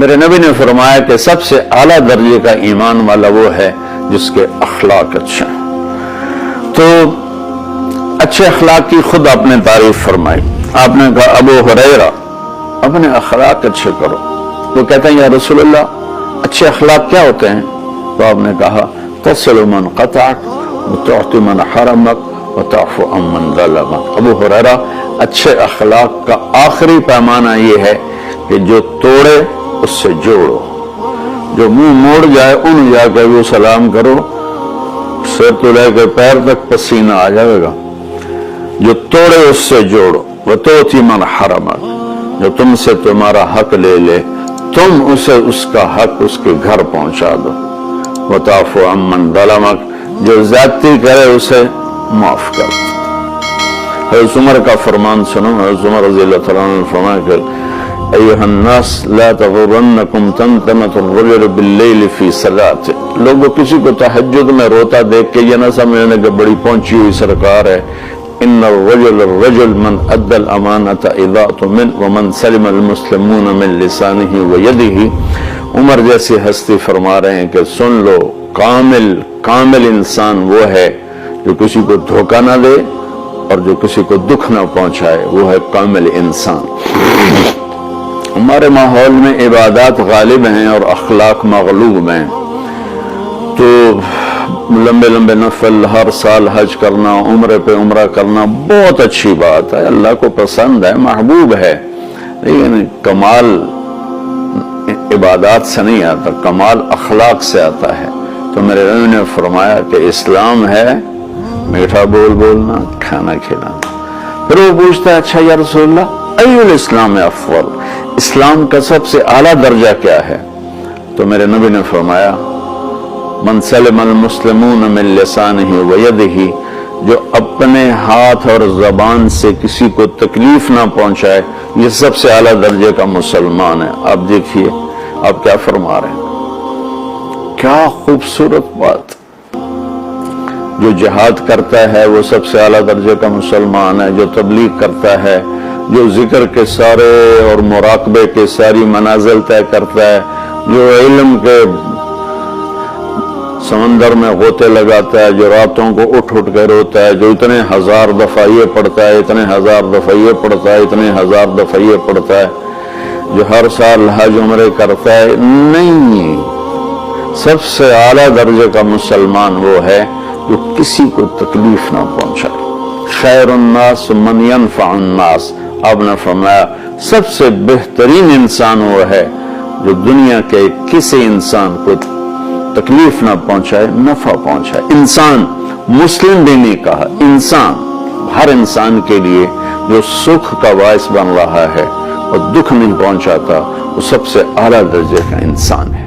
میرے نبی نے فرمایا کہ سب سے اعلیٰ درجے کا ایمان والا وہ ہے جس کے اخلاق اچھے ہیں۔ تو اچھے اخلاق کی خود آپ نے تعریف فرمائی۔ آپ نے کہا ابو ہریرہ اپنے اخلاق اچھے کرو۔ وہ کہتے ہیں یا رسول اللہ اچھے اخلاق کیا ہوتے ہیں؟ تو آپ نے کہا تصل من قطعک وتعطی من حرمک وتعفو عن من ظلمک۔ ابو ہریرہ اچھے اخلاق کا آخری پیمانہ یہ ہے کہ جو توڑے اس سے جوڑو، جو منہ موڑ جائے ان جا کے وہ سلام کرو، سر تو لے کے پیر تک پسینہ آ جائے گا۔ جو توڑے اس سے جوڑو، وتعطی من حرمک، جو تم سے تمہارا حق لے لے تم اسے اس کا حق اس کے گھر پہنچا دو، وتعفو عن من ظلمک، جو زیادتی کرے اسے معاف کر۔ حضرت عمر کا فرمان سنو۔ حضرت عمر رضی اللہ تعالیٰ عنہ نے فرمایا کہ ایھا الناس لا تغرنکم تنتمۃ الرجل باللیل فی صلاۃ۔ لوگوں کسی کو تہجد میں روتا دیکھ کے یہ نہ سمجھنے کہ بڑی پہنچی ہوئی سرکار ہے۔ ان الرجل من ادى الامانۃ اذا اؤتمن ومن سلم المسلمون من لسانه ويده۔ عمر جیسی ہستی فرما رہے ہیں کہ سن لو کامل انسان وہ ہے جو کسی کو دھوکہ نہ دے اور جو کسی کو دکھ نہ پہنچائے، وہ ہے کامل انسان۔ ہمارے ماحول میں عبادات غالب ہیں اور اخلاق مغلوب ہیں، تو لمبے لمبے نفل ہر سال حج کرنا، عمرے پہ عمرہ کرنا بہت اچھی بات ہے، اللہ کو پسند ہے، محبوب ہے، لیکن کمال عبادات سے نہیں آتا، کمال اخلاق سے آتا ہے۔ تو میرے نبی نے فرمایا کہ اسلام ہے میٹھا بول بولنا، کھانا کھلانا۔ پھر وہ پوچھتا ہے اچھا یا رسول اللہ ای الاسلام افضل، اسلام کا سب سے اعلیٰ درجہ کیا ہے؟ تو میرے نبی نے فرمایا من سلم المسلمون من لسانہ ویدہ، جو اپنے ہاتھ اور زبان سے کسی کو تکلیف نہ پہنچائے، یہ سب سے اعلیٰ درجے کا مسلمان ہے۔ آپ دیکھیے آپ کیا فرما رہے ہیں، کیا خوبصورت بات۔ جو جہاد کرتا ہے وہ سب سے اعلیٰ درجے کا مسلمان ہے، جو تبلیغ کرتا ہے، جو ذکر کے سارے اور مراقبے کے ساری منازل طے کرتا ہے، جو علم کے سمندر میں غوطے لگاتا ہے، جو راتوں کو اٹھ کے روتا ہے، جو اتنے ہزار دفعہ یہ پڑھتا ہے، اتنے ہزار دفعہ یہ پڑھتا ہے، اتنے ہزار دفعہ یہ پڑھتا ہے، جو ہر سال حج عمرے کرتا ہے، نہیں، سب سے اعلیٰ درجے کا مسلمان وہ ہے جو کسی کو تکلیف نہ پہنچائے۔ خیر الناس من ينفع الناس، آپ نے فرمایا سب سے بہترین انسان وہ ہے جو دنیا کے کسی انسان کو تکلیف نہ پہنچائے، نفع پہنچائے۔ انسان، مسلم بھی نہیں کہا، انسان، ہر انسان کے لیے جو سکھ کا باعث بن رہا ہے اور دکھ نہیں پہنچاتا، وہ سب سے اعلیٰ درجے کا انسان ہے۔